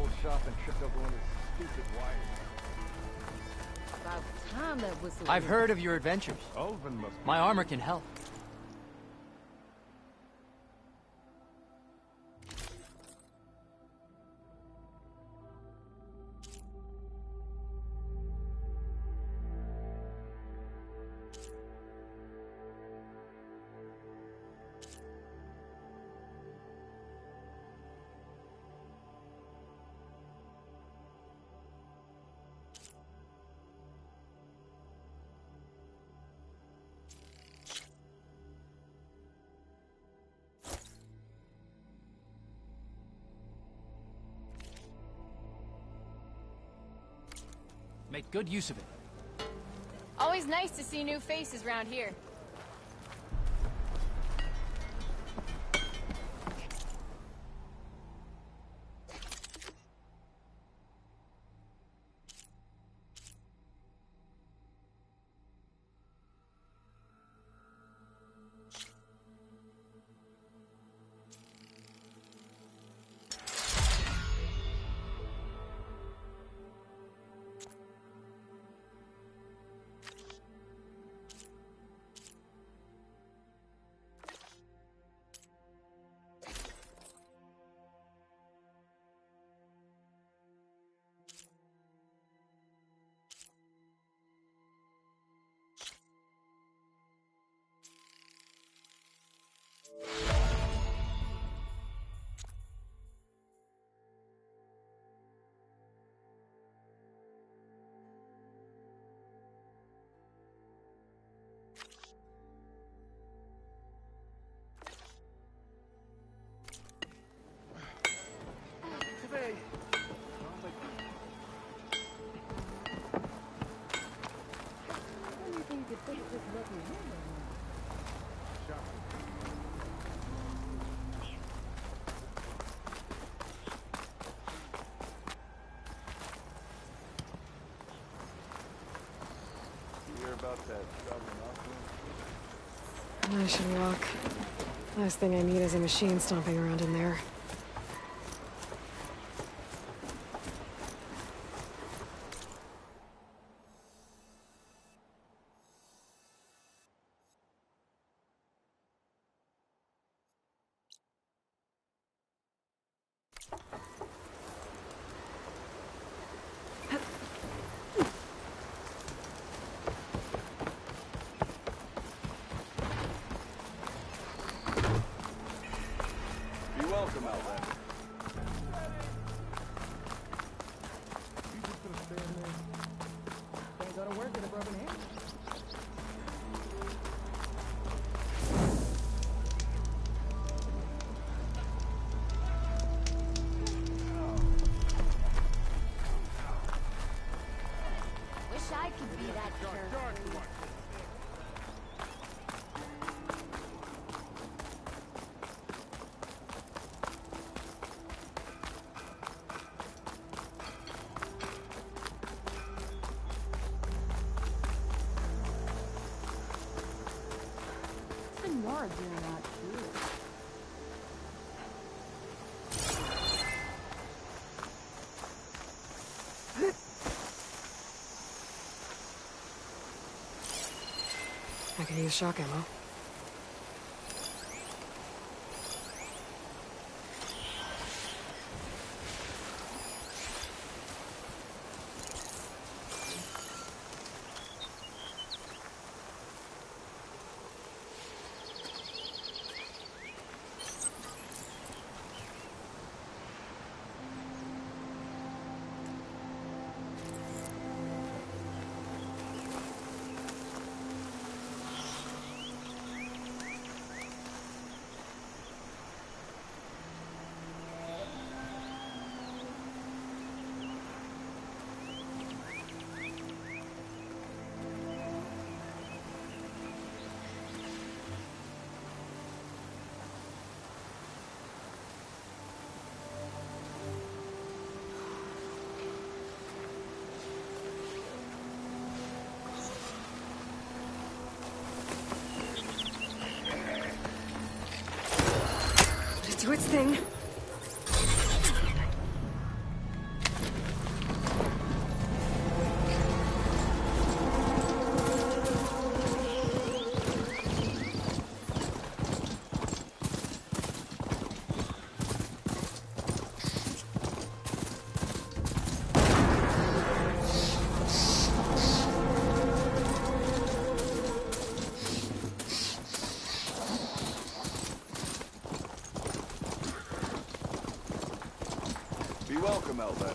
old shop and tripped over one of his stupid wires. About time that whistle. I've heard of your adventures. Ulvin must be. My armor can help. Make good use of it. Always nice to see new faces around here. About that I should walk. Last thing I need is a machine stomping around in there. welcome, Outlander. Can't go to work with a broken hand. Wish I could be that carefree. More doing that too. I could use shock ammo. Do its thing. Gargamel, then.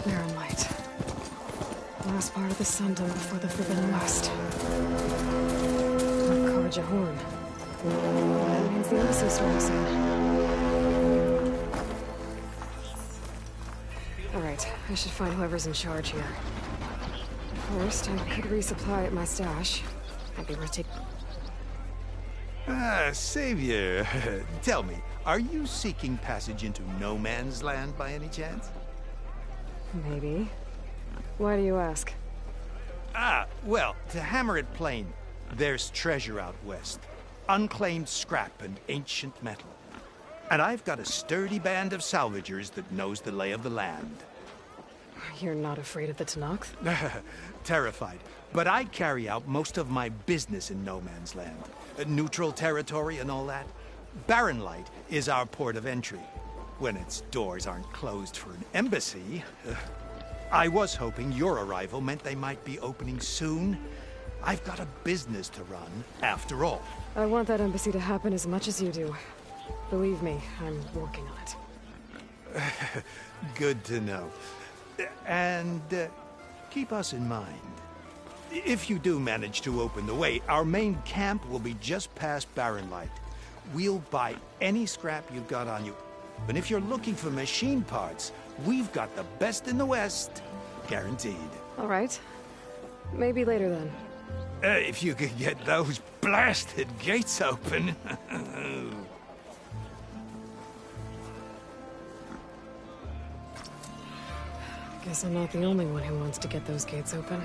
Mirror light. Last part of the Sundom before the Forbidden West. Karja Horn. That means the embassy storm soon. Alright, I should find whoever's in charge here. First, I could resupply at my stash. Might be able to take... Savior, tell me, are you seeking passage into no man's land by any chance? Maybe. Why do you ask? Well, to hammer it plain, there's treasure out west. Unclaimed scrap and ancient metal. And I've got a sturdy band of salvagers that knows the lay of the land. You're not afraid of the Tenakth? Terrified. But I carry out most of my business in no man's land. Neutral territory and all that. Barren Light is our port of entry. When its doors aren't closed for an embassy. I was hoping your arrival meant they might be opening soon. I've got a business to run, after all. I want that embassy to happen as much as you do. Believe me, I'm working on it. Good to know. And keep us in mind. If you do manage to open the way, our main camp will be just past Barren Light. We'll buy any scrap you've got on you. And if you're looking for machine parts, we've got the best in the West. Guaranteed. All right. Maybe later then. If you could get those blasted gates open. Guess I'm not the only one who wants to get those gates open.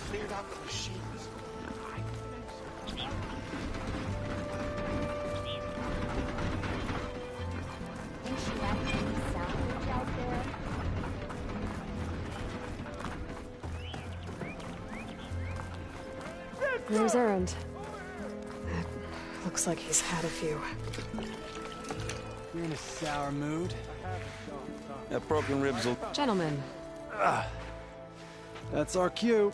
Cleared out the machines. Think she actually salvage out there? There's Erend. Looks like he's had a few. You're in a sour mood. That broken ribs will... Gentlemen, That's our cue.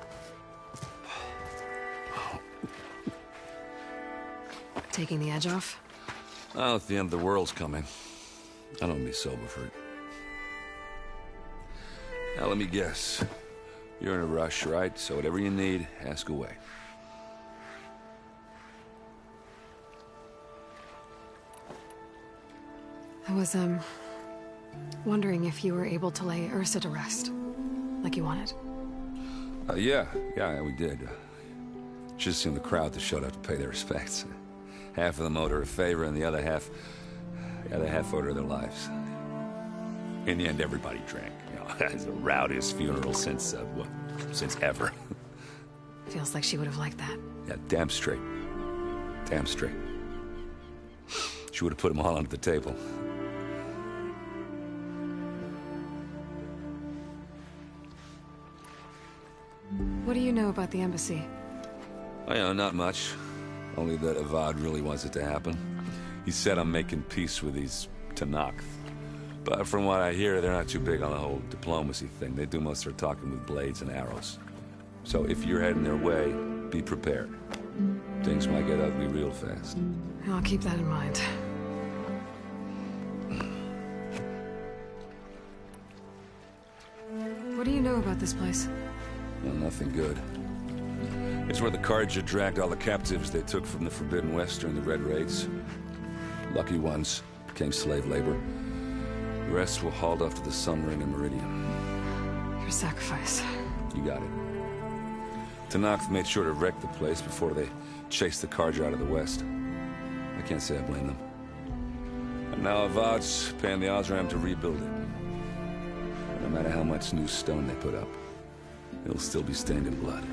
taking the edge off? Oh, if the end of the world's coming, I don't be sober for it. Now, let me guess. You're in a rush, right? So whatever you need, ask away. I was, wondering if you were able to lay Ursa to rest, like you wanted. Yeah, we did. Just seen the crowd that showed up to pay their respects. Half of them owed her a favor, and the other half owed her their lives. In the end, everybody drank. You know, it's the rowdiest funeral since ever. Feels like she would have liked that. Yeah, damn straight. Damn straight. She would have put them all under the table. What do you know about the embassy? Oh, yeah, not much. Only that Avad really wants it to happen. He said I'm making peace with these Tenakth. But from what I hear, they're not too big on the whole diplomacy thing. They do most of their talking with blades and arrows. So if you're heading their way, be prepared. Things might get ugly real fast. I'll keep that in mind. What do you know about this place? Well, nothing good. It's where the Carja dragged all the captives they took from the Forbidden West during the Red Raids. Lucky ones became slave labor. The rest were hauled off to the Sun Ring and Meridian. Your sacrifice. You got it. Tenakth made sure to wreck the place before they chased the Carja out of the West. I can't say I blame them. And now Avad's paying the Osram to rebuild it. And no matter how much new stone they put up, it'll still be stained in blood.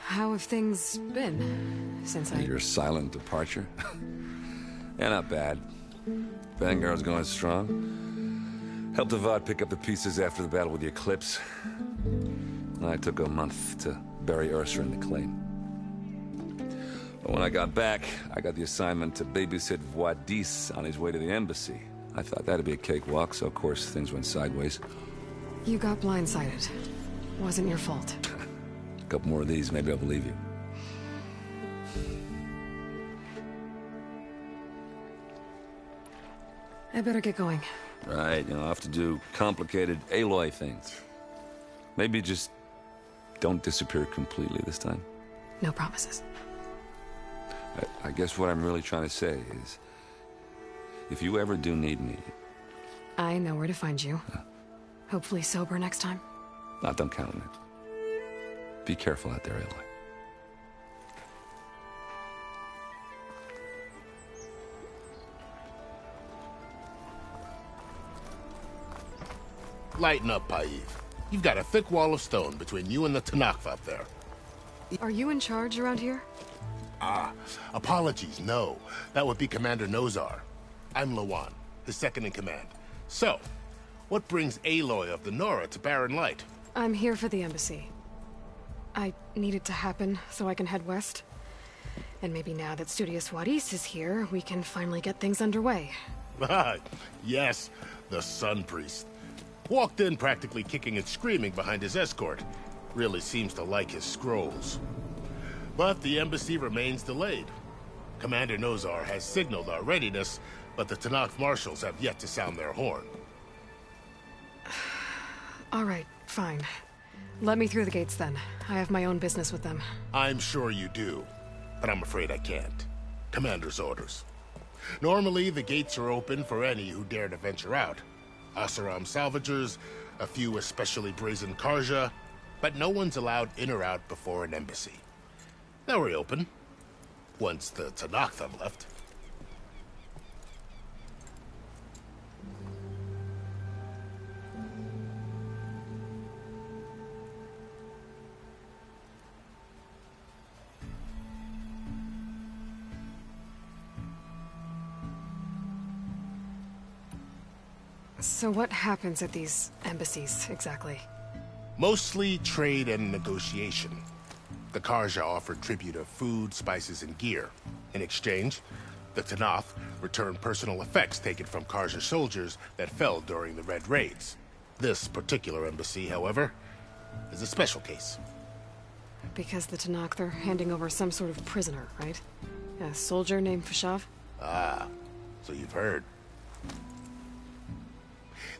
How have things been since Your silent departure? Yeah, not bad. Vanguard's going strong. Helped Avad pick up the pieces after the battle with the Eclipse. I took a month to bury Ursa in the claim. But when I got back, I got the assignment to babysit Wadis on his way to the embassy. I thought that'd be a cakewalk, so of course things went sideways. You got blindsided. Wasn't your fault. A couple more of these, maybe I'll believe you. I better get going. Right, I'll have to do complicated Aloy things. Maybe just don't disappear completely this time. No promises. I guess what I'm really trying to say is, if you ever do need me... I know where to find you. Hopefully sober next time. Don't count on it. Be careful out there, Aloy. Lighten up, Paiv. You've got a thick wall of stone between you and the Tenakth up there. Are you in charge around here? Apologies, no. That would be Commander Nozar. I'm Lawan, his second-in-command. So, what brings Aloy of the Nora to Barren Light? I'm here for the embassy. I need it to happen so I can head west. And maybe now that Studious Wadis is here, we can finally get things underway. Yes, the Sun Priest. Walked in practically kicking and screaming behind his escort. Really seems to like his scrolls. But the embassy remains delayed. Commander Nozar has signaled our readiness, but the Tenakth marshals have yet to sound their horn. All right, fine. Let me through the gates then. I have my own business with them. I'm sure you do, but I'm afraid I can't. Commander's orders. Normally, the gates are open for any who dare to venture out. Oseram salvagers, a few especially brazen Carja, but no one's allowed in or out before an embassy. They'll reopen, once the Tenakth have left. So what happens at these embassies, exactly? Mostly trade and negotiation. The Carja offered tribute of food, spices, and gear. In exchange, the Tenakth returned personal effects taken from Carja soldiers that fell during the Red Raids. This particular embassy, however, is a special case. Because the Tenakth are handing over some sort of prisoner, right? A soldier named Fashav? Ah, so you've heard.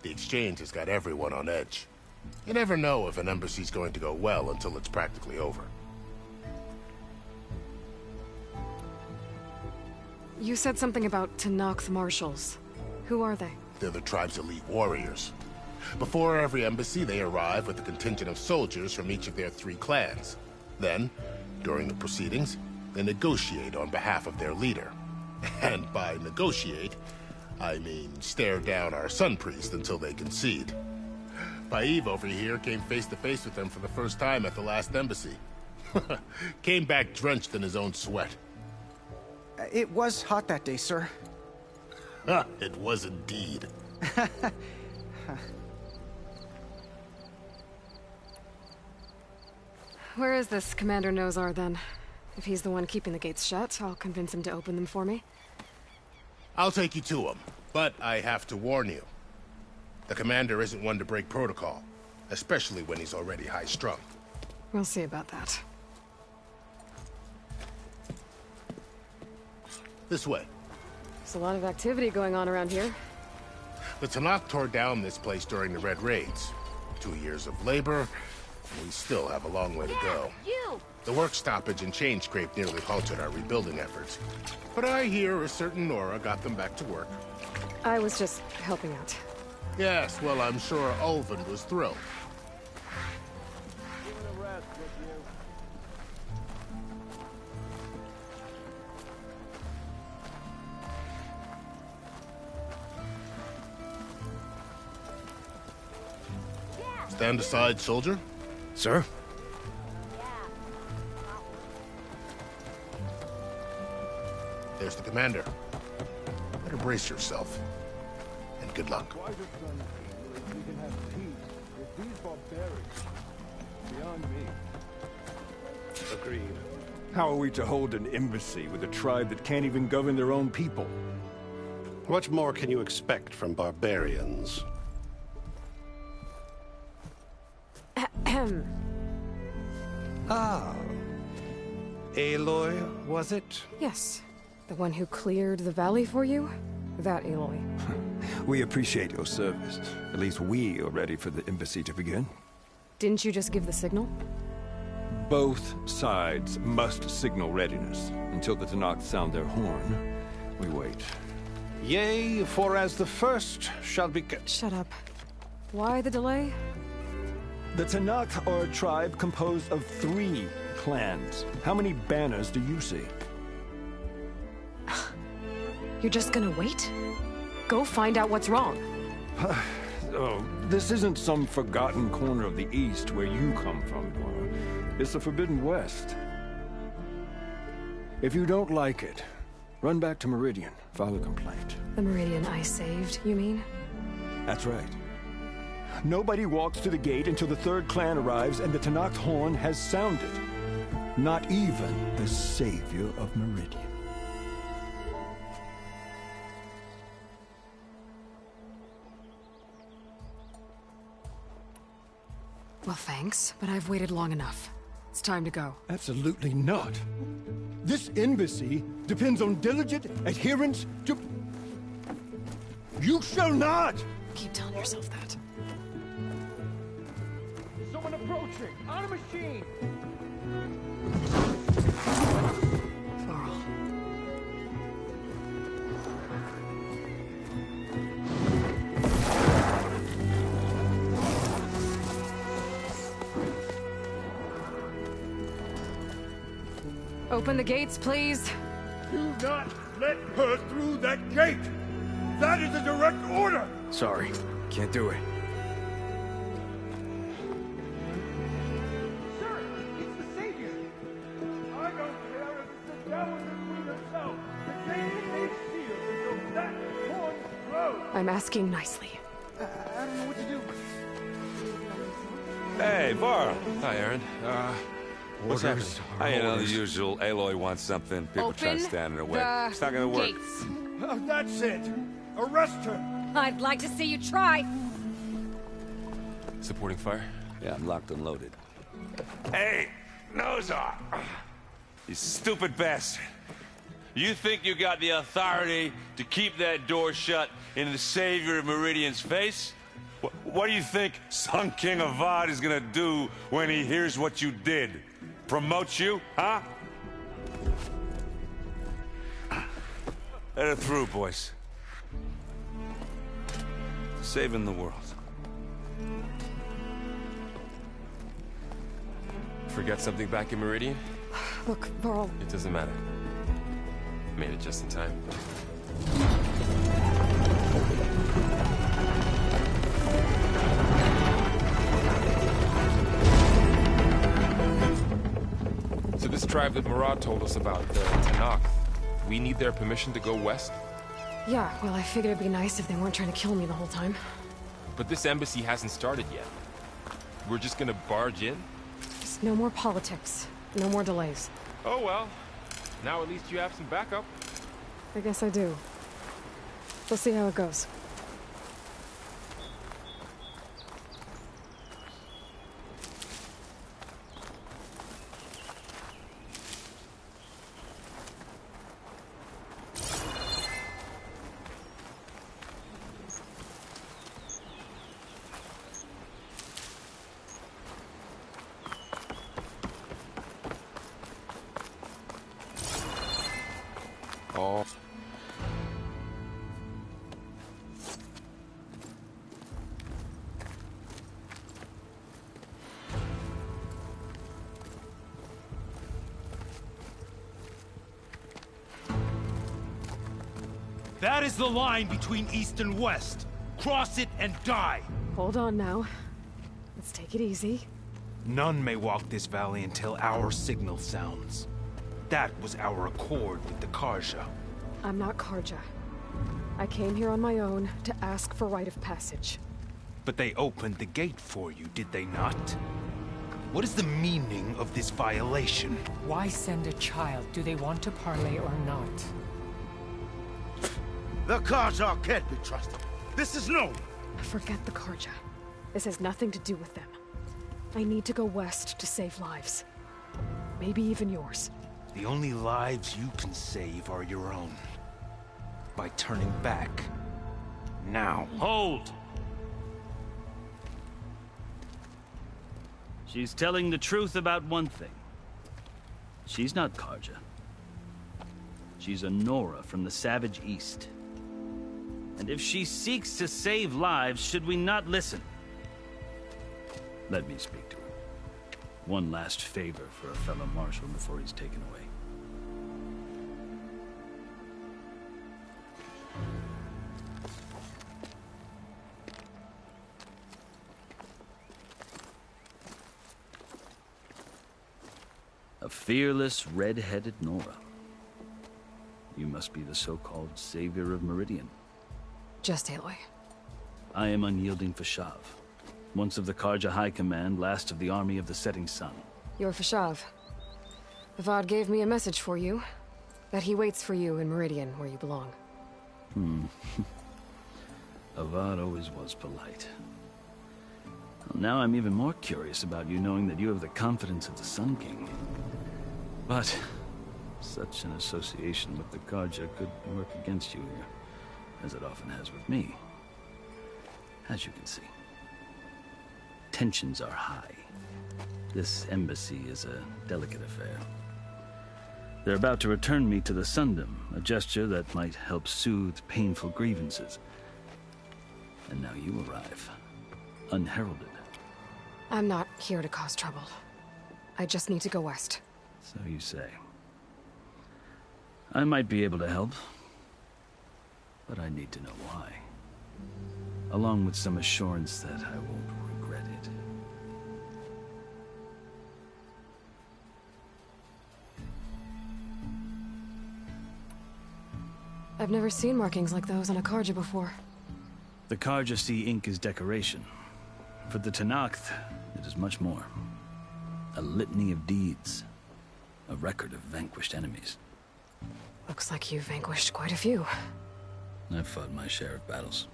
The exchange has got everyone on edge. You never know if an embassy's going to go well until it's practically over. You said something about Tenakth marshals. Who are they? They're the tribe's elite warriors. Before every embassy, they arrive with a contingent of soldiers from each of their 3 clans. Then, during the proceedings, they negotiate on behalf of their leader. And by negotiate, I mean stare down our Sun Priest until they concede. Paiv over here came face to face with them for the first time at the last embassy. Came back drenched in his own sweat. It was hot that day, sir. It was indeed. Where is this Commander Nozar, then? If he's the one keeping the gates shut, I'll convince him to open them for me. I'll take you to him, but I have to warn you. The commander isn't one to break protocol, especially when he's already high-strung. We'll see about that. This way. There's a lot of activity going on around here. The Tanakh tore down this place during the Red Raids. 2 years of labor, and we still have a long way to go. You! The work stoppage and chain scrape nearly halted our rebuilding efforts. But I hear a certain Nora got them back to work. I was just helping out. Yes, well, I'm sure Ulvin was thrilled. Give it a rest, would you? Stand aside, soldier. Sir? There's the commander. Better brace yourself. And good luck. Why the sun we can have peace with these barbarians? Beyond me. Agreed. How are we to hold an embassy with a tribe that can't even govern their own people? What more can you expect from barbarians? Ahem. Ah. Aloy, was it? Yes. The one who cleared the valley for you? That Aloy. We appreciate your service. At least we are ready for the embassy to begin. Didn't you just give the signal? Both sides must signal readiness. Until the Tanakh sound their horn, we wait. Yea, for as the first shall be... Shut up. Why the delay? The Tanakh are a tribe composed of 3 clans. How many banners do you see? You're just gonna wait? Go find out what's wrong. Oh, this isn't some forgotten corner of the East where you come from, Nora. It's the Forbidden West. If you don't like it, run back to Meridian, file a complaint. The Meridian I saved, you mean? That's right. Nobody walks to the gate until the 3rd clan arrives and the Tanakh's horn has sounded. Not even the savior of Meridian. Well, thanks, but I've waited long enough. It's time to go. Absolutely not. This embassy depends on diligent adherence to... You shall not! Keep telling yourself that. There's someone approaching! On a machine! Varl. Open the gates, please. Do not let her through that gate! That is a direct order! Sorry, can't do it. Sir, it's the Savior! I don't care if it's the devil and queen herself! The gate is sealed until that horn blows! I'm asking nicely. I don't know what to do. Hey, Varl. Hi, Aaron. What's happening? You know, the usual. Aloy wants something. People try to stand in her way. It's not gonna work. Gates. Oh, that's it! Arrest her! I'd like to see you try. Supporting fire? Yeah, I'm locked and loaded. Hey, Nozar! You stupid bastard. You think you got the authority to keep that door shut in the savior of Meridian's face? What do you think Sun King Avad is gonna do when he hears what you did? Promote you, huh? Let her through, boys. Saving the world. Forget something back in Meridian? Look, Varl. It doesn't matter. Made it just in time. So this tribe that Murad told us about, the Tanakh, we need their permission to go west? Yeah, well, I figured it'd be nice if they weren't trying to kill me the whole time. But this embassy hasn't started yet. We're just gonna barge in? Just no more politics. No more delays. Oh well. Now at least you have some backup. I guess I do. We'll see how it goes. Oh. That is the line between East and West. Cross it and die. Hold on now. Let's take it easy. None may walk this valley until our signal sounds. That was our accord with the Carja. I'm not Carja. I came here on my own to ask for rite of passage. But they opened the gate for you, did they not? What is the meaning of this violation? Why send a child? Do they want to parley or not? The Carja can't be trusted. This is known. Forget the Carja. This has nothing to do with them. I need to go west to save lives. Maybe even yours. The only lives you can save are your own. By turning back. Now. Hold! She's telling the truth about one thing. She's not Carja. She's a Nora from the Savage East. And if she seeks to save lives, should we not listen? Let me speak to her. One last favor for a fellow marshal before he's taken away. A fearless, red-headed Nora. You must be the so-called savior of Meridian. Just Aloy. I am Unyielding Fashav. Once of the Carja High Command, last of the army of the Setting Sun. You're Fashav. Avad gave me a message for you. That he waits for you in Meridian, where you belong. Avad always was polite. Well, now I'm even more curious about you knowing that you have the confidence of the Sun King. But such an association with the Carja could work against you here, as it often has with me. As you can see, tensions are high. This embassy is a delicate affair. They're about to return me to the Sundom, a gesture that might help soothe painful grievances. And now you arrive, unheralded. I'm not here to cause trouble. I just need to go west. So you say. I might be able to help, but I need to know why. Along with some assurance that I won't regret it. I've never seen markings like those on a Carja before. The Carja see ink as decoration. For the Tenakth, it is much more. A litany of deeds. A record of vanquished enemies. Looks like you've vanquished quite a few. I've fought my share of battles.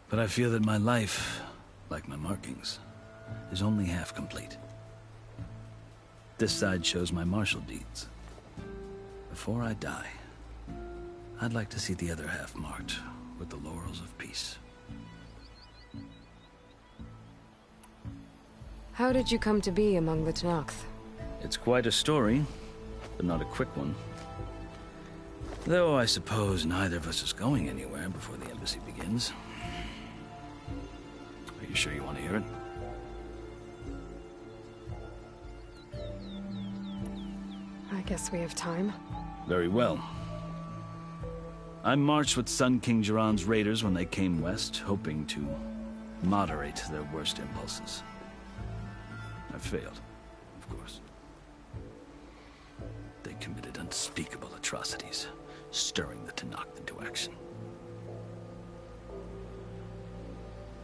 But I feel that my life, like my markings, is only half complete. This side shows my martial deeds. Before I die, I'd like to see the other half marked with the laurels of peace. How did you come to be among the Tenakth? It's quite a story, but not a quick one. Though I suppose neither of us is going anywhere before the embassy begins. Are you sure you want to hear it? I guess we have time. Very well. I marched with Sun King Jiran's raiders when they came west, hoping to moderate their worst impulses. I failed, of course. They committed unspeakable atrocities, stirring the Tenakth into action.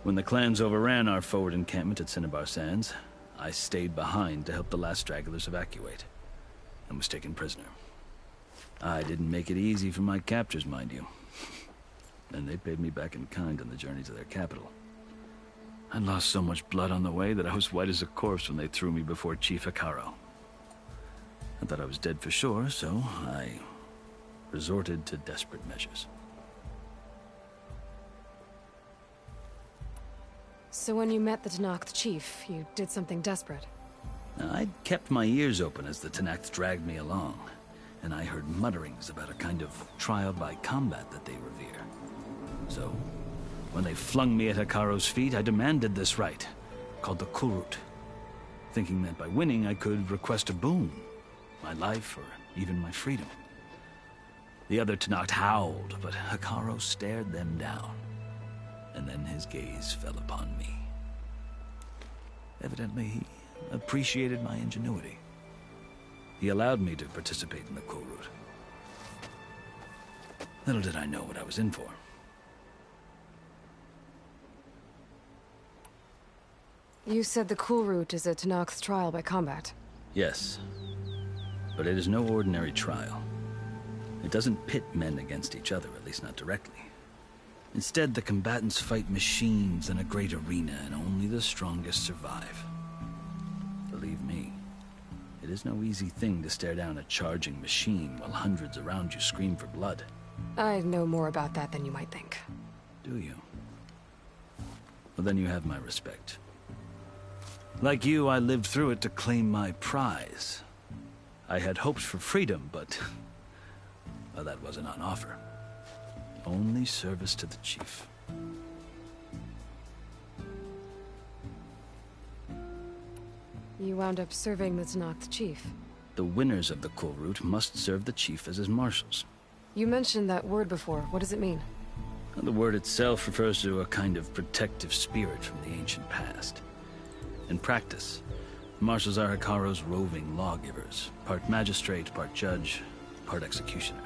When the clans overran our forward encampment at Cinnabar Sands, I stayed behind to help the last stragglers evacuate, and was taken prisoner. I didn't make it easy for my captors, mind you. And they paid me back in kind on the journey to their capital. I'd lost so much blood on the way that I was white as a corpse when they threw me before Chief Hekarro. I thought I was dead for sure, so I resorted to desperate measures. So when you met the Tenakth chief, you did something desperate? I'd kept my ears open as the Tenakth dragged me along, and I heard mutterings about a kind of trial by combat that they revere. So, when they flung me at Hekarro's feet, I demanded this rite, called the Kulrut, thinking that by winning I could request a boon, my life or even my freedom. The other Tenakth howled, but Hekarro stared them down, and then his gaze fell upon me. Evidently, he appreciated my ingenuity. He allowed me to participate in the Kulrut. Little did I know what I was in for. You said the Kulrut is a Tenakth's trial by combat. Yes, but it is no ordinary trial. It doesn't pit men against each other, at least not directly. Instead, the combatants fight machines in a great arena, and only the strongest survive. Believe me, it is no easy thing to stare down a charging machine while hundreds around you scream for blood. I know more about that than you might think. Do you? Well, then you have my respect. Like you, I lived through it to claim my prize. I had hoped for freedom, but well, that wasn't on offer. Only service to the chief. You wound up serving the Tenakth chief. The winners of the Kulrut must serve the chief as his marshals. You mentioned that word before. What does it mean? The word itself refers to a kind of protective spirit from the ancient past. In practice, marshals are Hekarro's roving lawgivers, part magistrate, part judge, part executioner.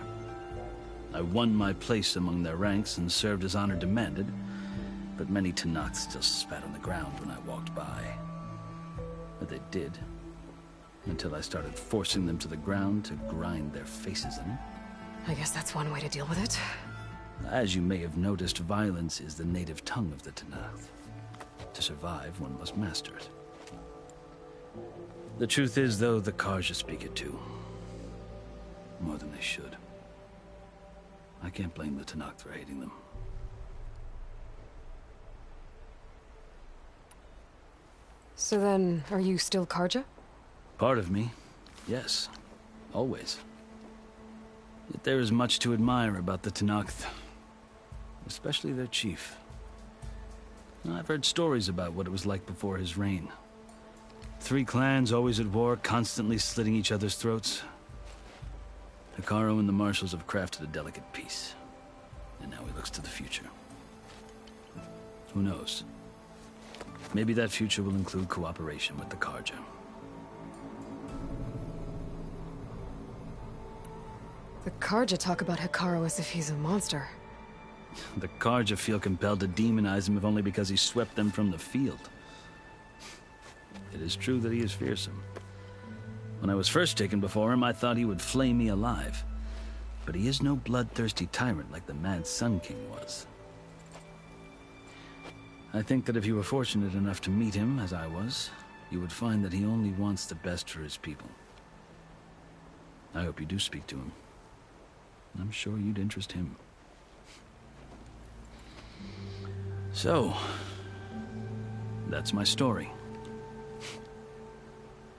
I won my place among their ranks and served as honor demanded, but many Tenakth still spat on the ground when I walked by. But they did, until I started forcing them to the ground to grind their faces in. I guess that's one way to deal with it. As you may have noticed, violence is the native tongue of the Tenakth. To survive, one must master it. The truth is, though, the Carja speak it too. More than they should. I can't blame the Tenakth for hating them. So then, are you still Carja? Part of me, yes. Always. Yet there is much to admire about the Tenakth. Especially their chief. I've heard stories about what it was like before his reign. 3 clans always at war, constantly slitting each other's throats. Hekarro and the marshals have crafted a delicate peace. And now he looks to the future. Who knows? Maybe that future will include cooperation with the Carja. The Carja talk about Hekarro as if he's a monster. The Carja feel compelled to demonize him if only because he swept them from the field. It is true that he is fearsome. When I was first taken before him, I thought he would flay me alive. But he is no bloodthirsty tyrant like the Mad Sun King was. I think that if you were fortunate enough to meet him, as I was, you would find that he only wants the best for his people. I hope you do speak to him. I'm sure you'd interest him. So, that's my story.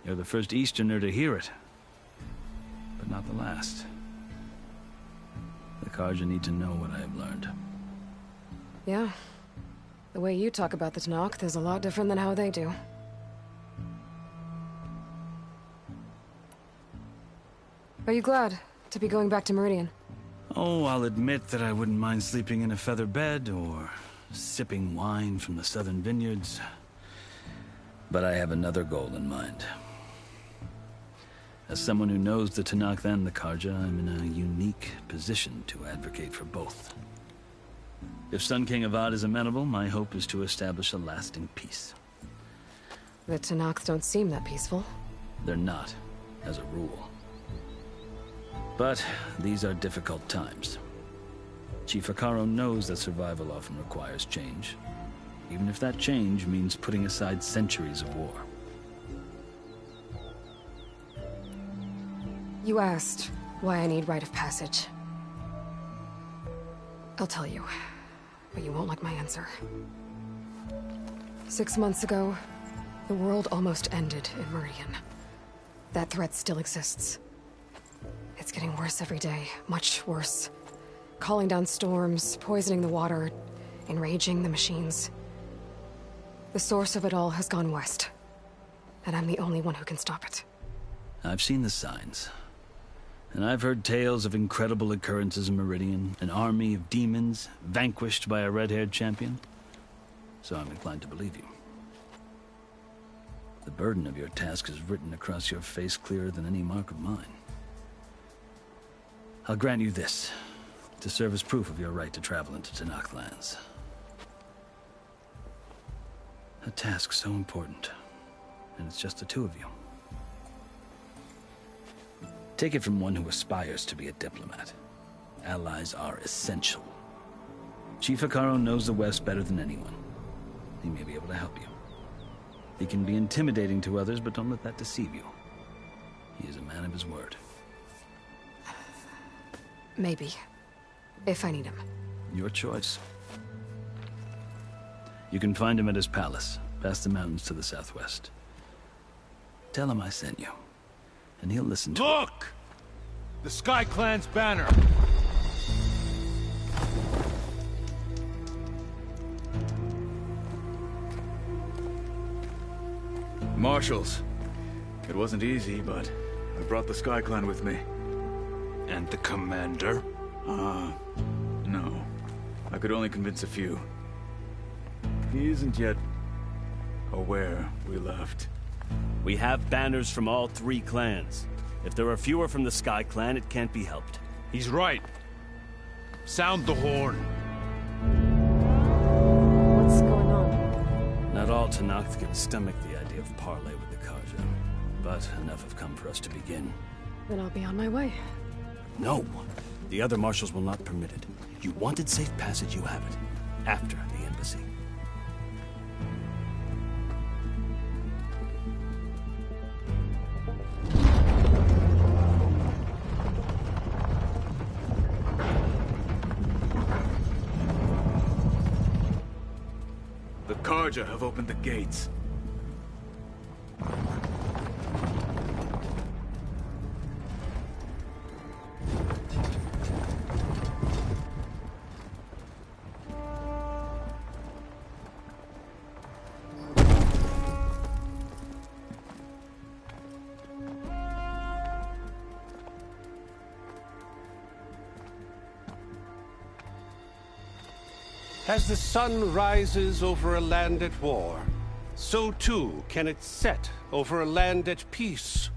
You're the first Easterner to hear it, but not the last. The Carja need to know what I have learned. Yeah. The way you talk about the Tenakth is a lot different than how they do. Are you glad to be going back to Meridian? Oh, I'll admit that I wouldn't mind sleeping in a feather bed or sipping wine from the southern vineyards. But I have another goal in mind. As someone who knows the Tenakth and the Karja, I'm in a unique position to advocate for both. If Sun King Avad is amenable, my hope is to establish a lasting peace. The Tenakth don't seem that peaceful. They're not, as a rule. But these are difficult times. Chief Hekarro knows that survival often requires change, even if that change means putting aside centuries of war. You asked why I need rite of passage. I'll tell you, but you won't like my answer. 6 months ago, the world almost ended in Meridian. That threat still exists. It's getting worse every day, much worse. Calling down storms, poisoning the water, enraging the machines. The source of it all has gone west, and I'm the only one who can stop it. I've seen the signs. And I've heard tales of incredible occurrences in Meridian, an army of demons vanquished by a red-haired champion. So I'm inclined to believe you. The burden of your task is written across your face clearer than any mark of mine. I'll grant you this, to serve as proof of your right to travel into Tenakth lands. A task so important, and it's just the two of you. Take it from one who aspires to be a diplomat. Allies are essential. Chief Hekarro knows the West better than anyone. He may be able to help you. He can be intimidating to others, but don't let that deceive you. He is a man of his word. Maybe. If I need him. Your choice. You can find him at his palace, past the mountains to the southwest. Tell him I sent you, and he'll listen to Look! The Sky Clan's banner! Marshals. It wasn't easy, but I brought the Sky Clan with me. And the commander? No. I could only convince a few. He isn't yet aware we left. We have banners from all 3 clans. If there are fewer from the Sky Clan, it can't be helped. He's right. Sound the horn. What's going on? Not all Tenakth can stomach the idea of parley with the Karja, but enough have come for us to begin. Then I'll be on my way. No! The other marshals will not permit it. You wanted safe passage, you have it. After the embassy. The Karja have opened the gates. As the sun rises over a land at war, so too can it set over a land at peace.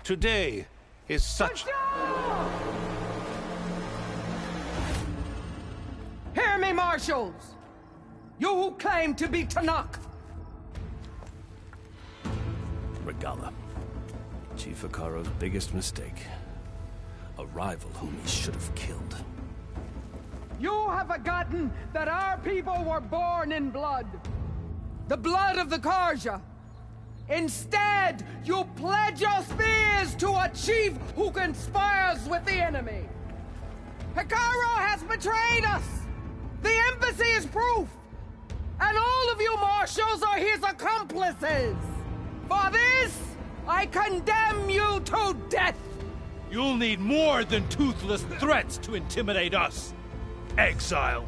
Today is such... Hear me, marshals! You who claim to be Tenakth! Regalla. Chief Hekarro's biggest mistake. A rival whom he should have killed. You have forgotten that our people were born in blood. The blood of the Karja. Instead, you pledge your spears to a chief who conspires with the enemy. Hekarro has betrayed us. The embassy is proof. And all of you marshals are his accomplices. For this, I condemn you to death. You'll need more than toothless threats to intimidate us. Exile.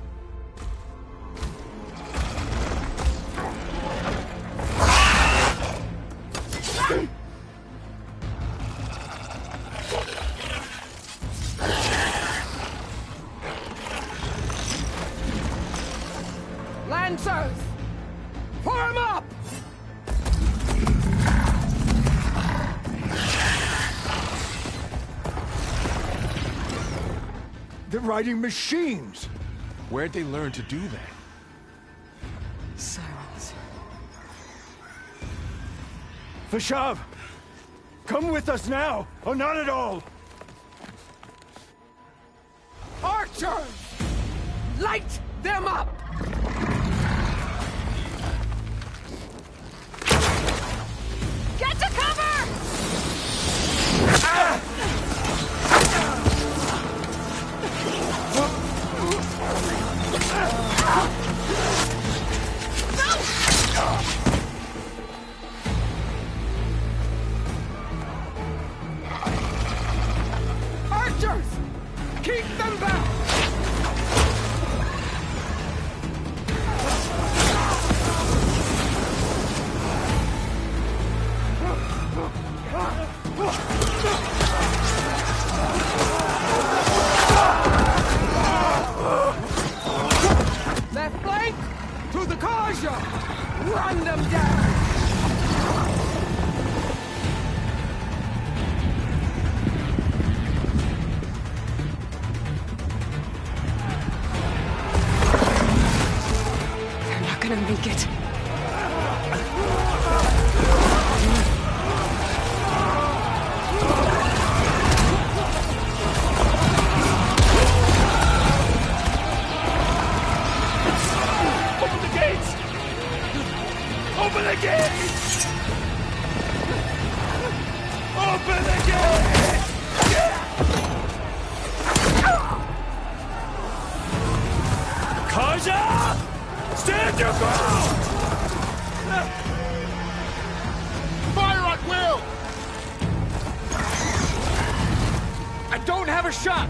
Lancers, form up! riding machines. Where'd they learn to do that? Silence. Vashav! Come with us now, or not at all! Archers! Light them up! Get to cover! Archers! Keep them back! Left flank! To the Karja! Run them down! They're not gonna make it. Open the gates! Open the gates! Open the gates! Karja! Stand your ground! Fire at will! I don't have a shot!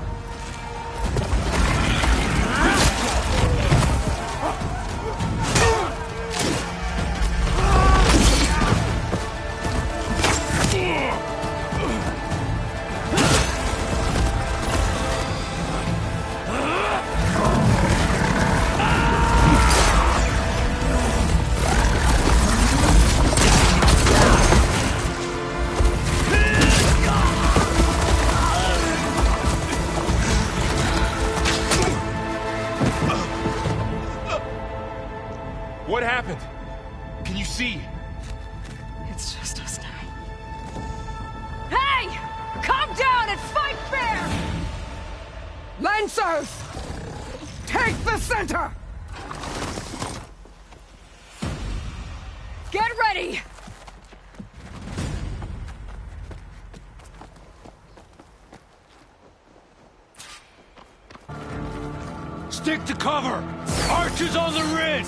What happened? Can you see? It's just us now. Hey! Calm down and fight fair! Lancers! Take the center! Get ready! Stick to cover! Archers on the ridge!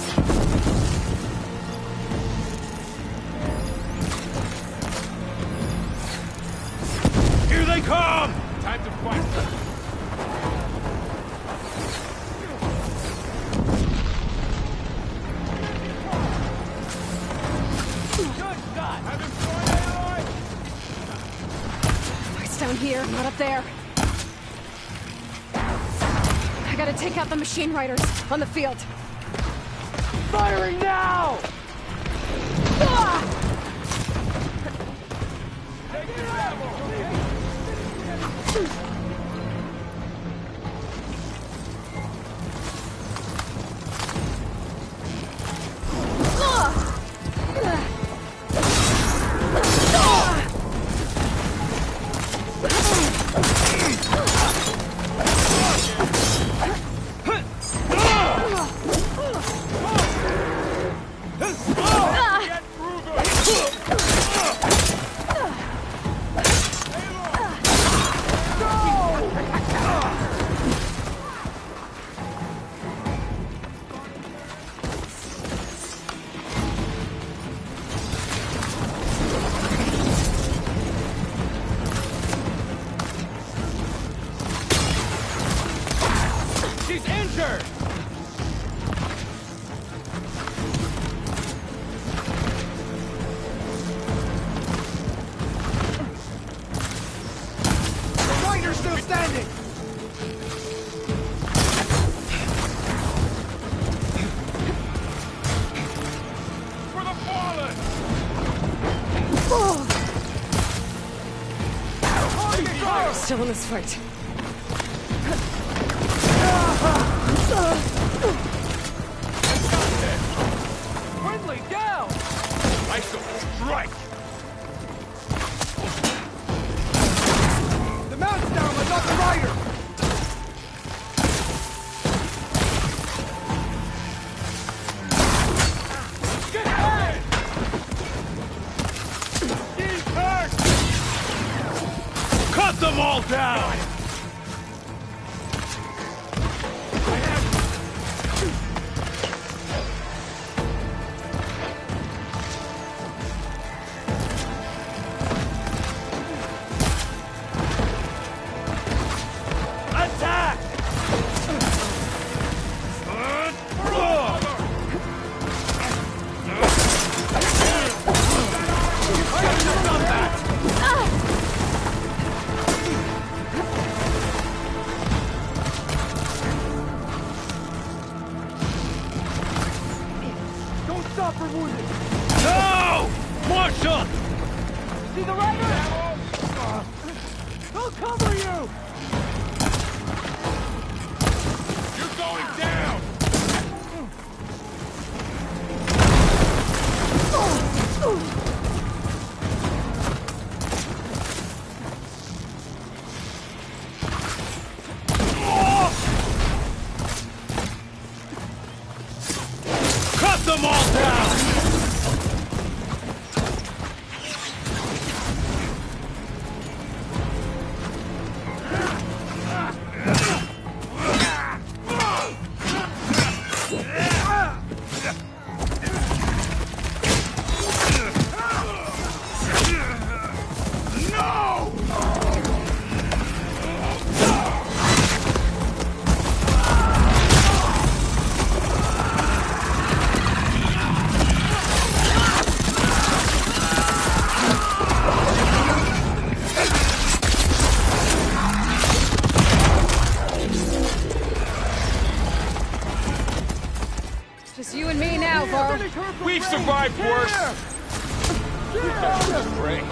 Here they come! Time to fight! Fight's down here, not up there. I gotta take out the machine riders on the field. Firing now! She's injured! The rider's still standing! For the fallen! Still in this fight. Friendly down! Iso, strike! The mount's down, I got the rider! Get high! He's hurt! Cut them all down! No! Marshal! See the rider? He'll cover you! You're going down! Cut them all down! Just you and me now, Varl. We've survived worse! Great.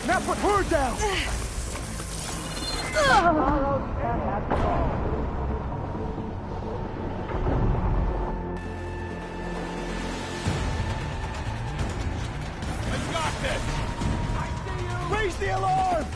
Now put her down! I got this! Raise the alarm!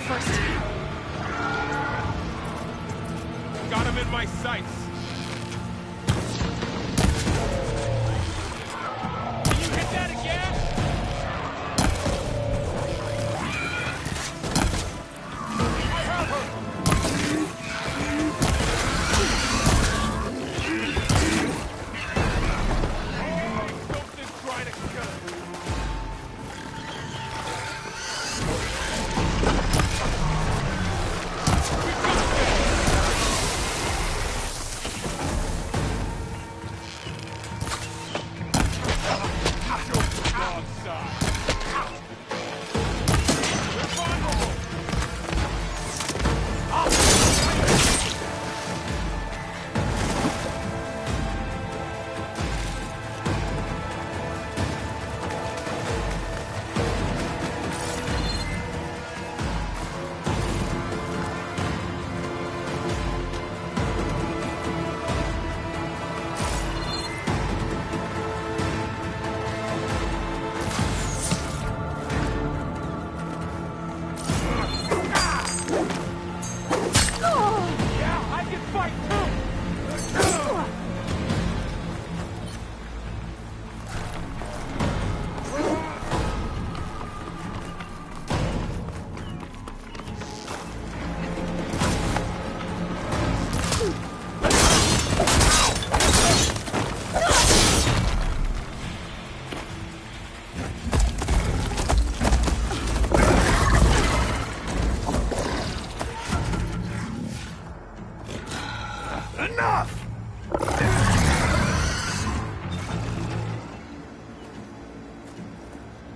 first. Got him in my sights. Can you hit that again? I have her. Something's trying to kill him.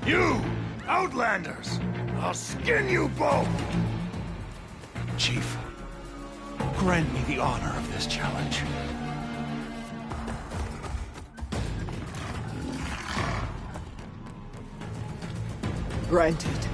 You! Outlanders! I'll skin you both! Chief, grant me the honor of this challenge. Granted.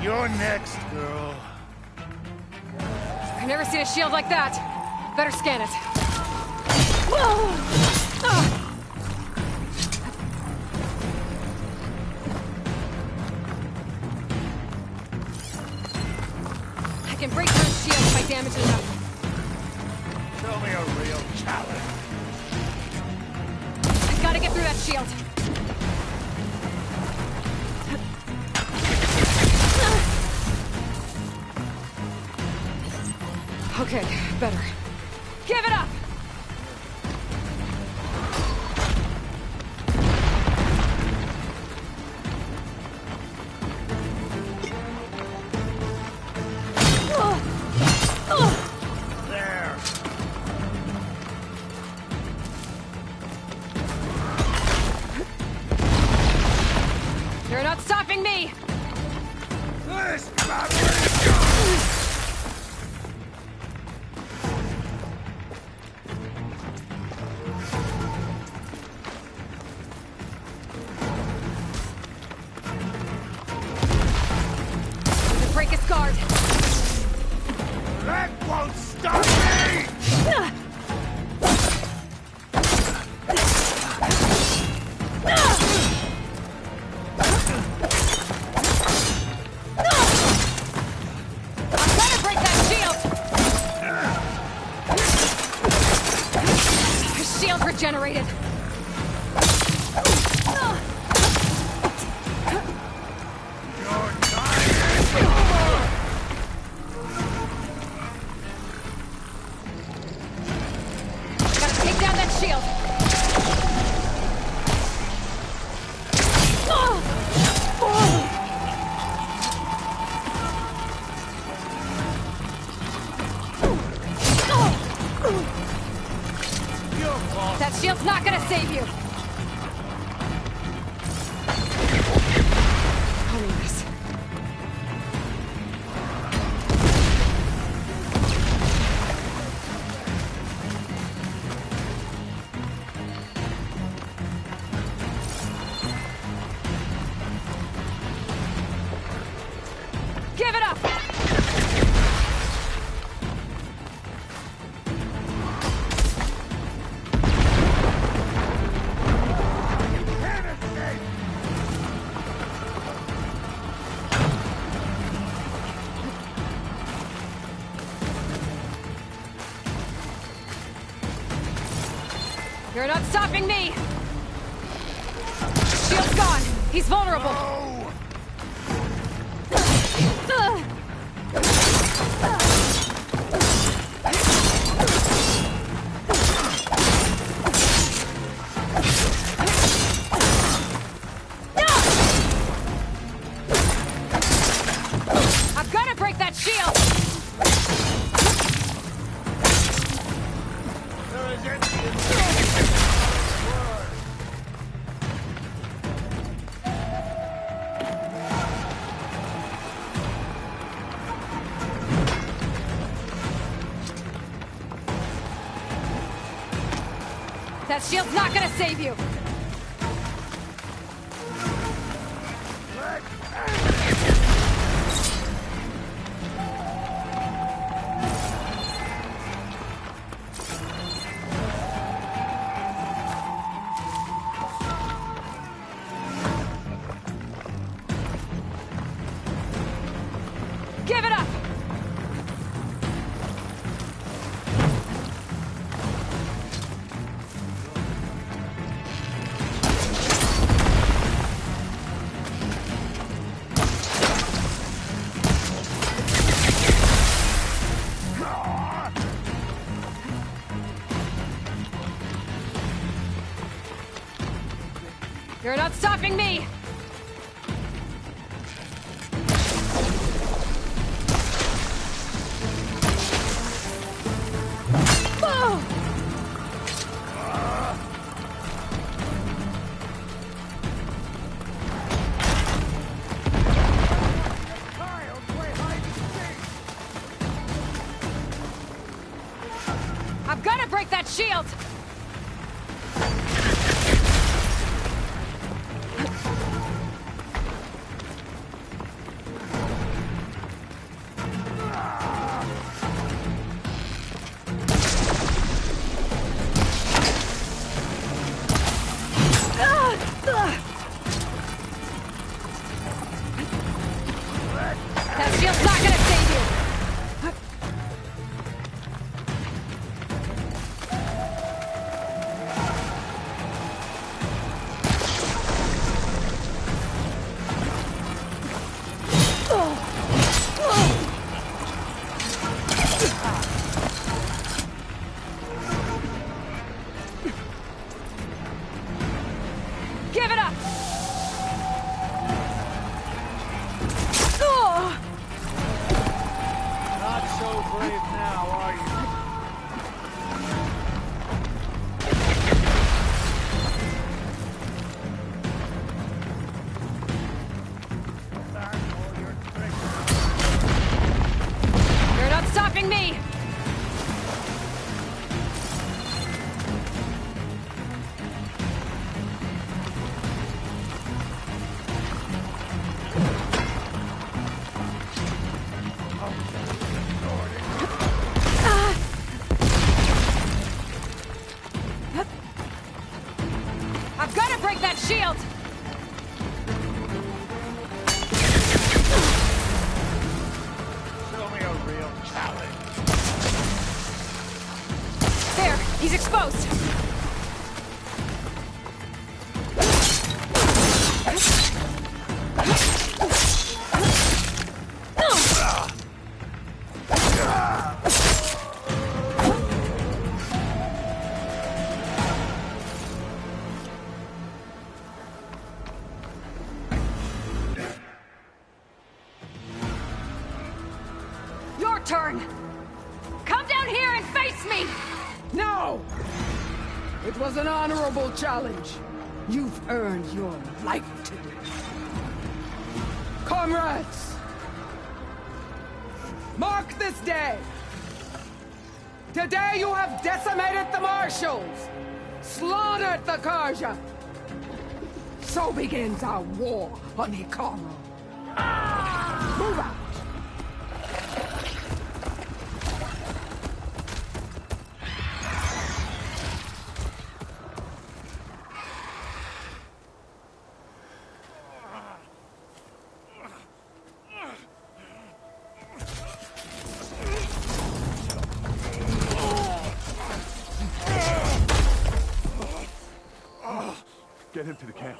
You're next, girl. I've never seen a shield like that. Better scan it. I can break through his shield if I damage it enough. Show me a real challenge. I've got to get through that shield. Okay, better. Give it up! There. You're not stopping me! This about ready to go! Break his guard. That won't stop me! I'm trying to break that shield! His shield regenerated. Gotta take down that shield. That shield's not gonna save you. I need this. You're not stopping me! Shield's gone! He's vulnerable! I've got to break that shield! That shield's not gonna save you! Give it up! You're not stopping me! Oh! I've got to break that shield! That shield's not gonna save you! Give it up! Not so brave now, are you? You're not stopping me! I've got to break that shield! Show me a real challenge. There, he's exposed! Your turn! Come down here and face me! No! It was an honorable challenge. You've earned your life today. Comrades! Mark this day! Today you have decimated the Marshals! Slaughtered the Karja! So begins our war on Hikaru. Move out! Get him to the camp.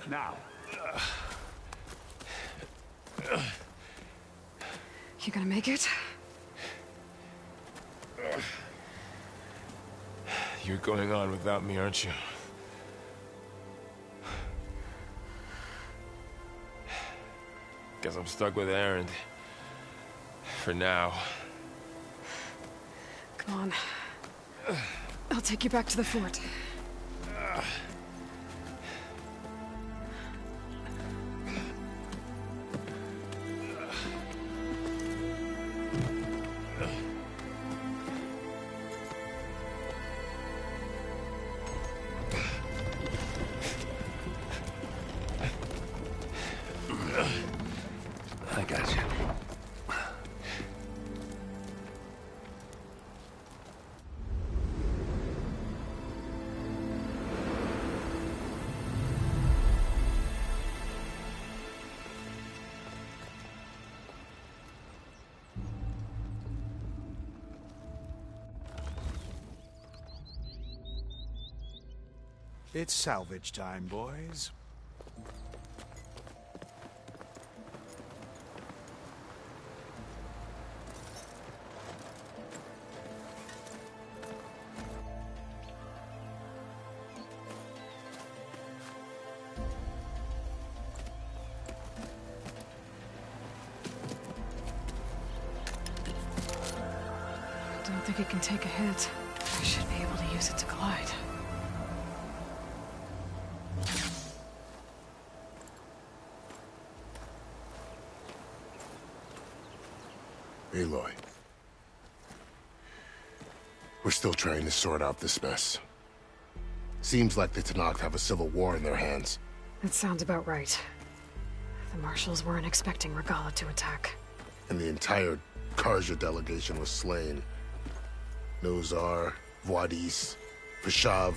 Now. You gonna make it? You're going on without me, aren't you? Guess I'm stuck with Erend. For now. Come on. I'll take you back to the fort. I got you. It's salvage time, boys. Don't think it can take a hit. I should be able to use it to glide. Aloy. We're still trying to sort out this mess. Seems like the Tenakth have a civil war in their hands. That sounds about right. The Marshals weren't expecting Regalla to attack. And the entire Carja delegation was slain. Nozar, Vuadis, Vashav.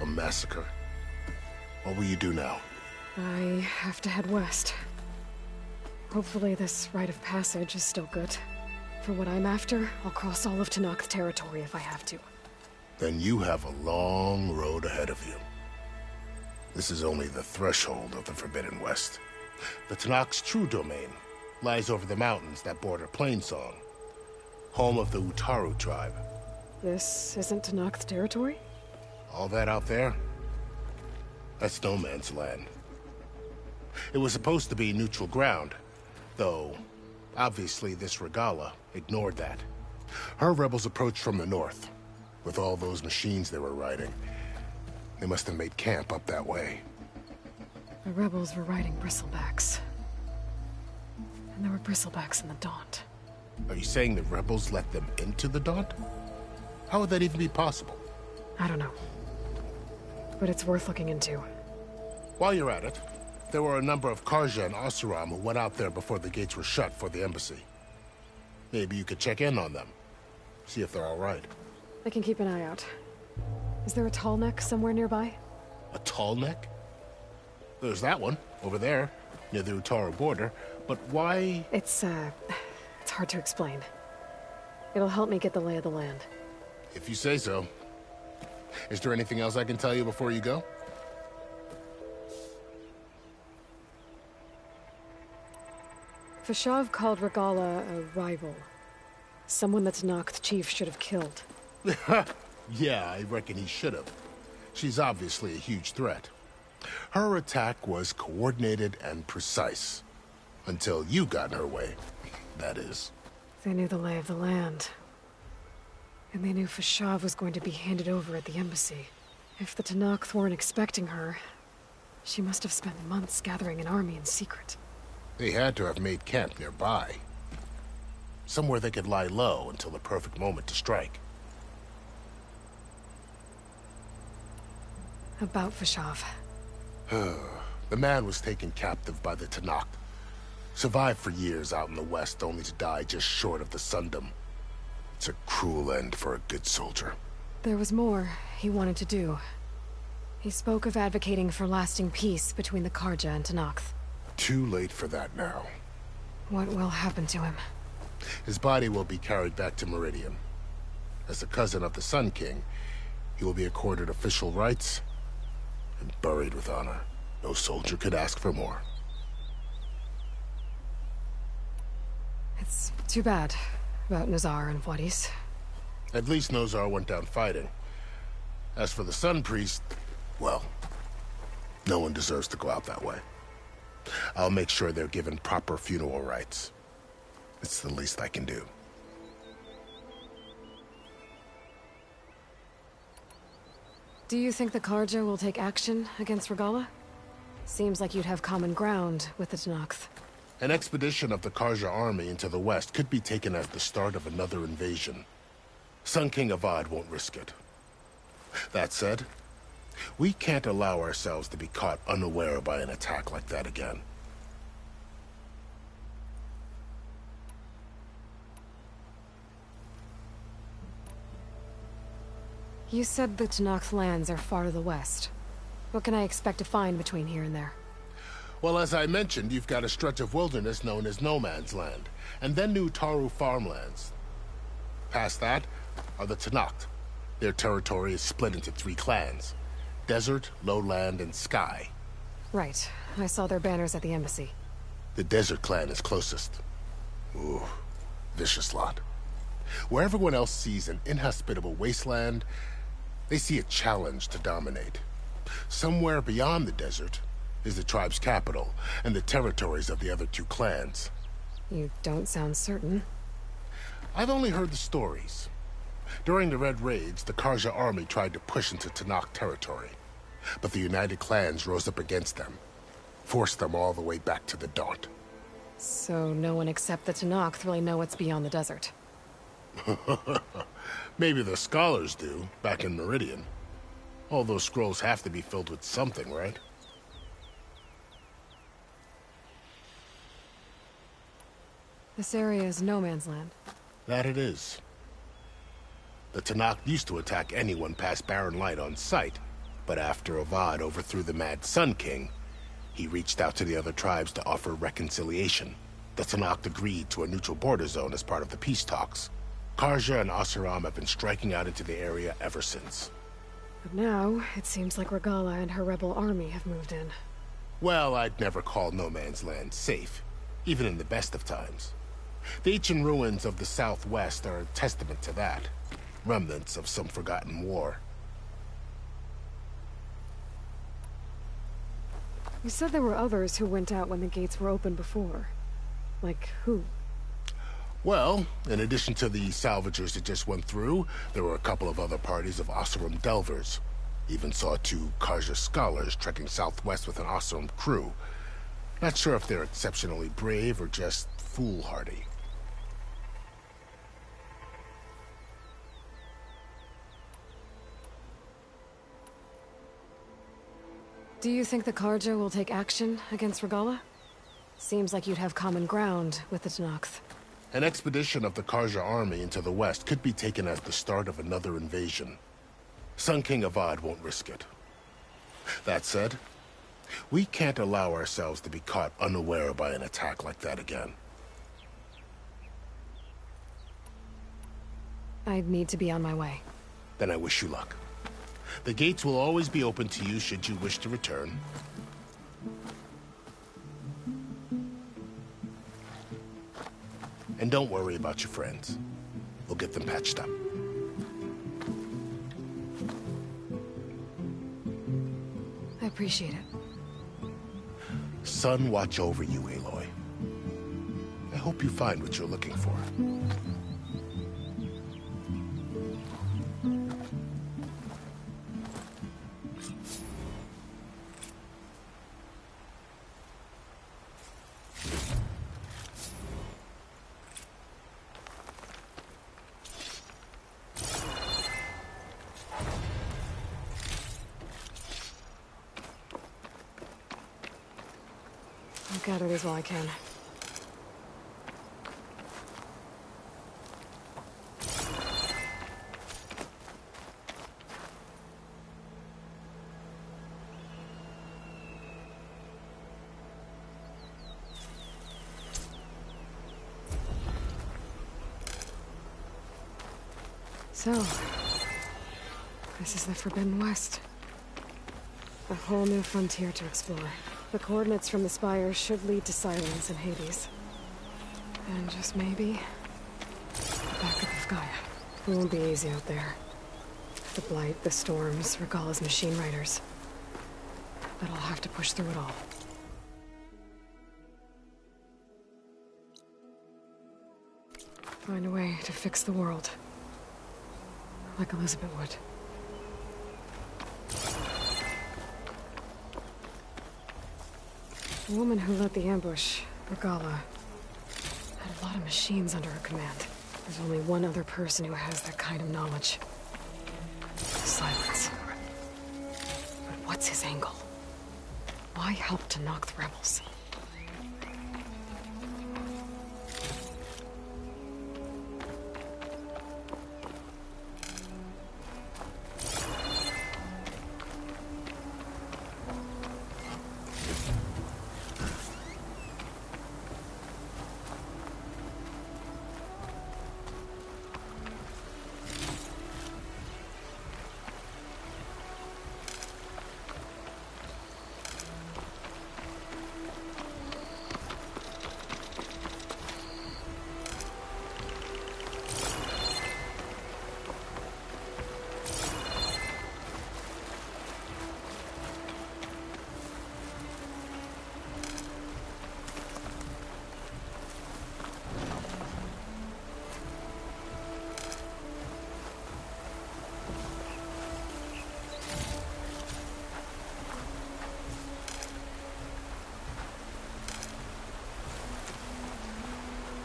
A massacre. What will you do now? I have to head west. Hopefully this rite of passage is still good. For what I'm after, I'll cross all of Tenakth territory if I have to. Then you have a long road ahead of you. This is only the threshold of the Forbidden West. The Tenakth's true domain lies over the mountains that border Plainsong, home of the Utaru tribe. This isn't Tenakth territory? All that out there? That's no man's land. It was supposed to be neutral ground, though obviously this Regalla ignored that. Her rebels approached from the north, with all those machines they were riding. They must have made camp up that way. The rebels were riding bristlebacks. And there were bristlebacks in the Daunt. Are you saying the rebels let them into the Daunt? How would that even be possible? I don't know. But it's worth looking into. While you're at it, there were a number of Carja and Oseram who went out there before the gates were shut for the embassy. Maybe you could check in on them. See if they're all right. I can keep an eye out. Is there a tall neck somewhere nearby? A tall neck? There's that one, over there, near the Utaru border. But why? It's hard to explain. It'll help me get the lay of the land. If you say so. Is there anything else I can tell you before you go? Vashav called Regalla a rival. Someone that Tenakth chief should have killed. Yeah, I reckon he should have. She's obviously a huge threat. Her attack was coordinated and precise. Until you got in her way, that is. They knew the lay of the land. And they knew Vashav was going to be handed over at the embassy. If the Tenakth weren't expecting her, she must have spent months gathering an army in secret. They had to have made camp nearby. Somewhere they could lie low until the perfect moment to strike. About Vashav. The man was taken captive by the Tenakth. Survived for years out in the west, only to die just short of the Sundom. It's a cruel end for a good soldier. There was more he wanted to do. He spoke of advocating for lasting peace between the Carja and Tenakth. Too late for that now. What will happen to him? His body will be carried back to Meridian. As a cousin of the Sun King, he will be accorded official rights and buried with honor. No soldier could ask for more. It's too bad about Nazar and Wadis. At least Nazar went down fighting. As for the Sun Priest, well, no one deserves to go out that way. I'll make sure they're given proper funeral rites. It's the least I can do. Do you think the Carja will take action against Regalla? Seems like you'd have common ground with the Tenakth. An expedition of the Carja army into the west could be taken as the start of another invasion. Sun King Avad won't risk it. That said, we can't allow ourselves to be caught unaware by an attack like that again. You said the Tenakth lands are far to the west. What can I expect to find between here and there? Well, as I mentioned, you've got a stretch of wilderness known as No Man's Land, and then New Taru farmlands. Past that are the Tenakth. Their territory is split into 3 clans: Desert, Lowland, and Sky. Right. I saw their banners at the embassy. The Desert clan is closest. Ooh, vicious lot. Where everyone else sees an inhospitable wasteland, they see a challenge to dominate. Somewhere beyond the desert is the tribe's capital and the territories of the other 2 clans. You don't sound certain. I've only heard the stories. During the Red Raids, the Carja army tried to push into Tenakth territory, but the United Clans rose up against them, forced them all the way back to the Daunt. So no one except the Tenakth really know what's beyond the desert. Maybe the scholars do, back in Meridian. All those scrolls have to be filled with something, right? This area is No Man's Land. That it is. The Tenakth used to attack anyone past Barren Light on sight, but after Avad overthrew the Mad Sun King, he reached out to the other tribes to offer reconciliation. The Tenakth agreed to a neutral border zone as part of the peace talks. Carja and Oseram have been striking out into the area ever since. But now, it seems like Regalla and her rebel army have moved in. Well, I'd never call No Man's Land safe, even in the best of times. The ancient ruins of the Southwest are a testament to that. Remnants of some forgotten war. You said there were others who went out when the gates were open before. Like who? Well, in addition to the salvagers that just went through, there were a couple of other parties of Oseram Delvers. Even saw 2 Carja scholars trekking southwest with an Oseram crew. Not sure if they're exceptionally brave or just foolhardy. Do you think the Carja will take action against Regalla? Seems like you'd have common ground with the Tenakth. An expedition of the Carja army into the west could be taken as the start of another invasion. Sun King Avad won't risk it. That said, we can't allow ourselves to be caught unaware by an attack like that again. I need to be on my way. Then I wish you luck. The gates will always be open to you should you wish to return. And don't worry about your friends. We'll get them patched up. I appreciate it. Sun watch over you, Aloy. I hope you find what you're looking for. I'll gather these while I can. So, this is the Forbidden West. A whole new frontier to explore. The coordinates from the spire should lead to Silence and Hades. And just maybe... the backup of Gaia. It won't be easy out there. The Blight, the Storms, Regalla's machine riders. But I'll have to push through it all. Find a way to fix the world. Like Elizabeth would. The woman who led the ambush, Regalla, had a lot of machines under her command. There's only one other person who has that kind of knowledge. Silence. But what's his angle? Why help to knock the rebels?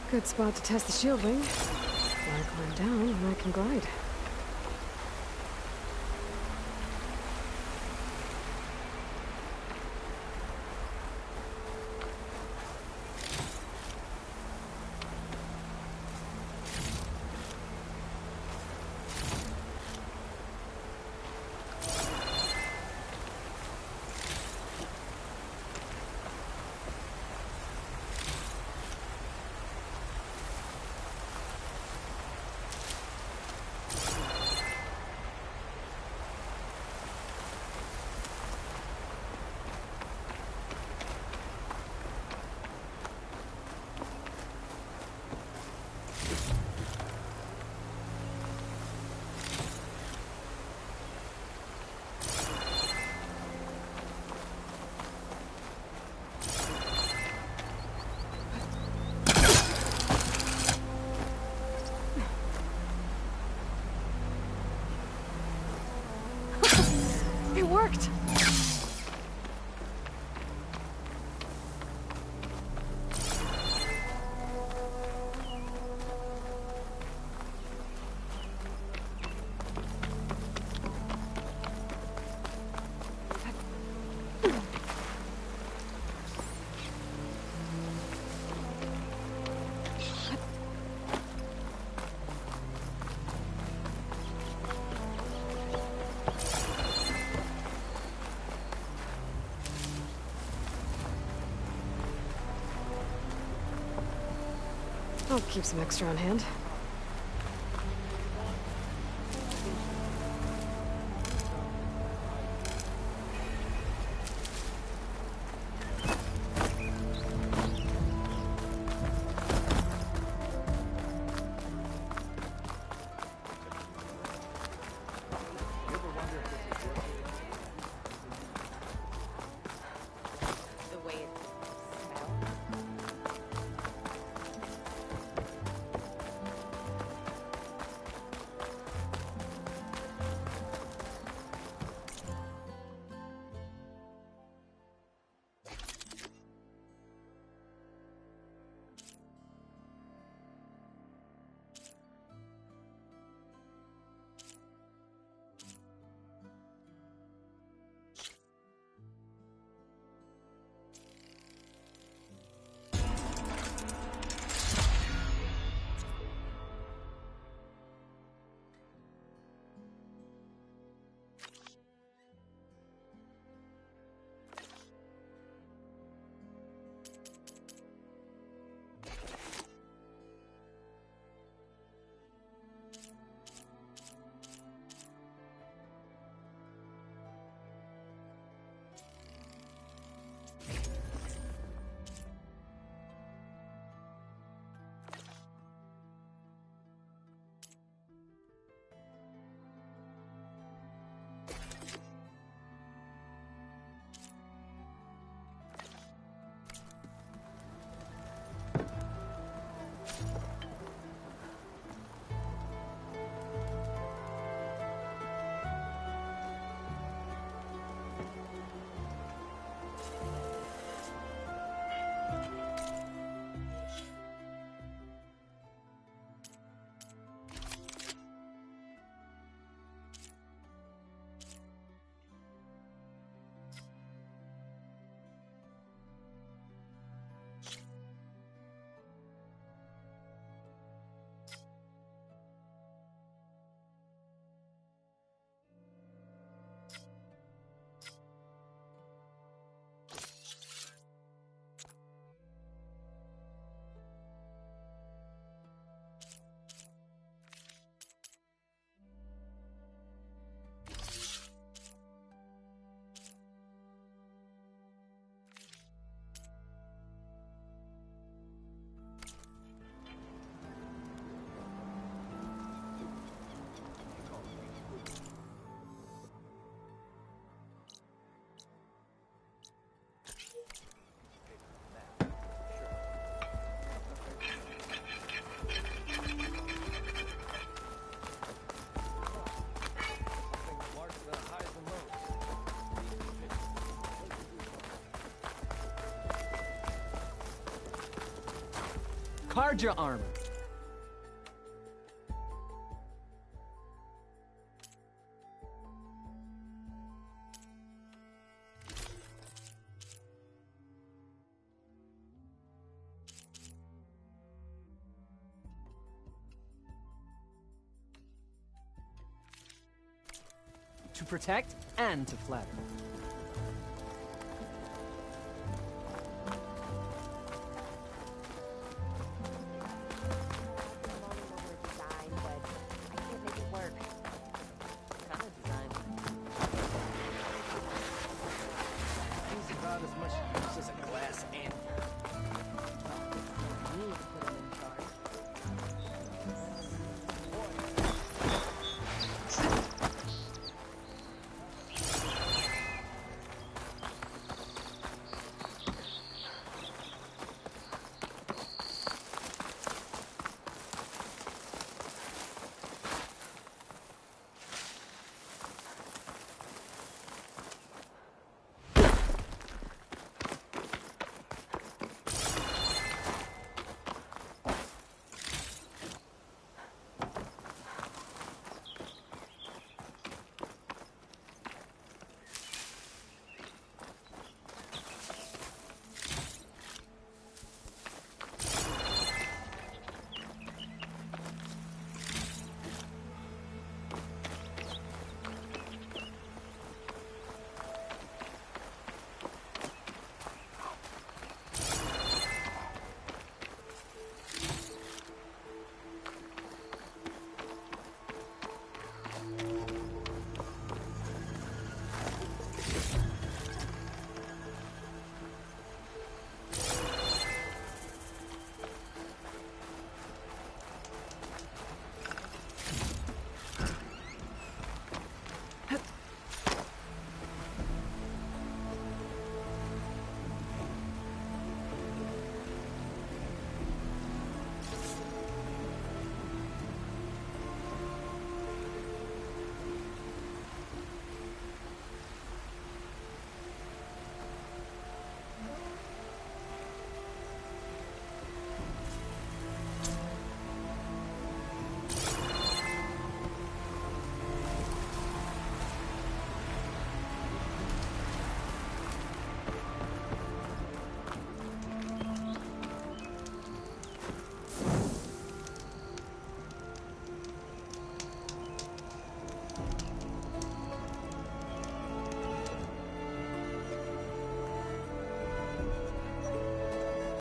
Good spot to test the shielding. Wanna climb down and I can glide. It worked! I'll keep some extra on hand. Carja armor. To protect and to flatter.